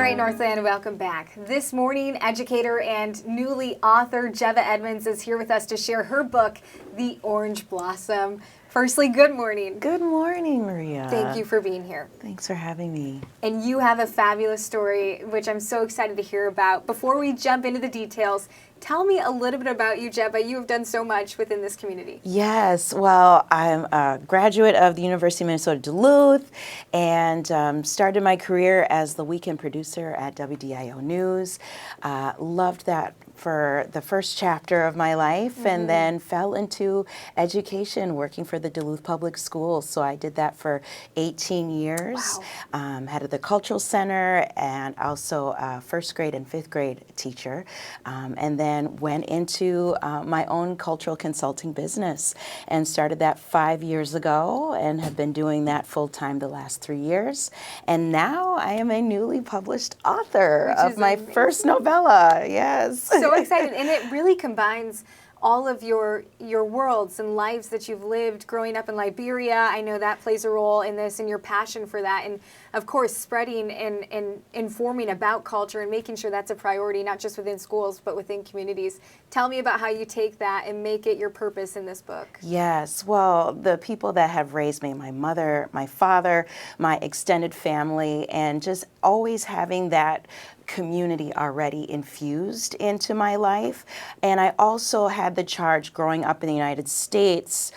right, Northland, welcome back. This morning, educator and newly author Jebeh Edmunds is here with us to share her book, The Orange Blossom. Firstly, good morning. Good morning, Maria. Thank you for being here. Thanks for having me. And you have a fabulous story, which I'm so excited to hear about. Before we jump into the details, tell me a little bit about you, Jebeh. You have done so much within this community. Yes, well, I'm a graduate of the University of Minnesota Duluth and started my career as the weekend producer at WDIO News. Loved that for the first chapter of my life, and then fell into education, working for the Duluth Public Schools. So I did that for 18 years. Wow. Head of the Cultural Center, and also a first grade and fifth grade teacher. And then went into my own cultural consulting business and started that 5 years ago, and have been doing that full time the last 3 years. And now I am a newly published author of my first novella. Yes. So excited, and it really combines all of your worlds and lives that you've lived growing up in Liberia. I know that plays a role in this, and your passion for that, and of course spreading and informing about culture and making sure that's a priority, not just within schools but within communities. Tell me about how you take that and make it your purpose in this book. Yes, well, the people that have raised me, my mother, my father, my extended family, and just always having that community already infused into my life. And I also had the charge growing up in the United States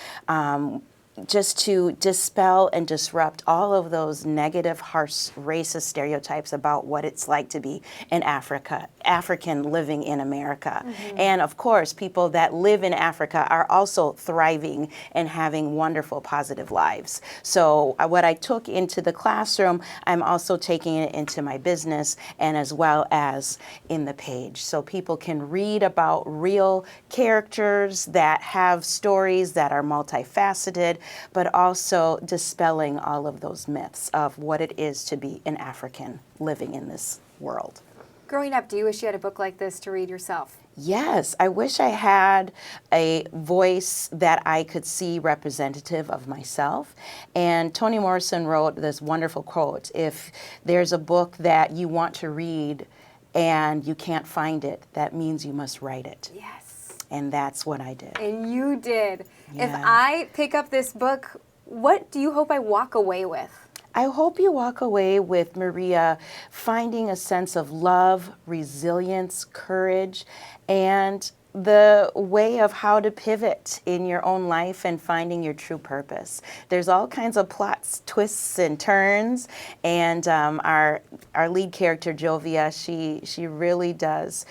just to dispel and disrupt all of those negative, harsh, racist stereotypes about what it's like to be an African living in America. And of course, people that live in Africa are also thriving and having wonderful, positive lives. So what I took into the classroom, I'm also taking it into my business and as well as in the page. So people can read about real characters that have stories that are multifaceted, but also dispelling all of those myths of what it is to be an African living in this world. Growing up, do you wish you had a book like this to read yourself? Yes, I wish I had a voice that I could see representative of myself. And Toni Morrison wrote this wonderful quote: if there's a book that you want to read and you can't find it, that means you must write it. Yes. And that's what I did. And you did. Yeah. If I pick up this book, what do you hope I walk away with? I hope you walk away with, Maria, finding a sense of love, resilience, courage, and the way of how to pivot in your own life and finding your true purpose. There's all kinds of plots, twists, and turns, and our lead character, Jovia, she really does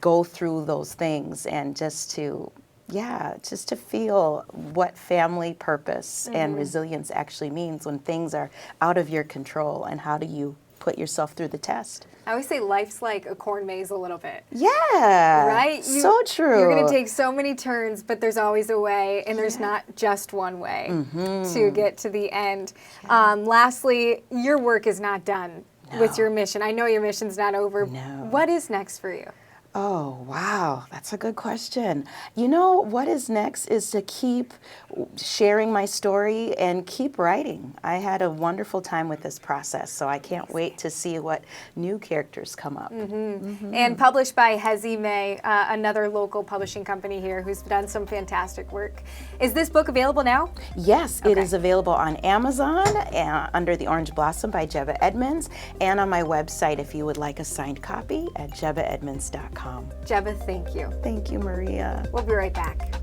go through those things, and just to feel what family purpose and resilience actually means when things are out of your control, and how do you put yourself through the test. I always say life's like a corn maze a little bit. Yeah. Right? So true. You're going to take so many turns, but there's always a way, and there's not just one way to get to the end. Lastly, your work is not done with your mission. I know your mission's not over. No. What is next for you? Oh, wow. That's a good question. You know, what is next is to keep sharing my story and keep writing. I had a wonderful time with this process, so I can't wait to see what new characters come up. And published by Hezzie Mae, another local publishing company here who's done some fantastic work. Is this book available now? Yes, it is available on Amazon under The Orange Blossom by Jebeh Edmunds, and on my website if you would like a signed copy at jebehedmunds.com. Jebeh, thank you. Thank you, Maria. We'll be right back.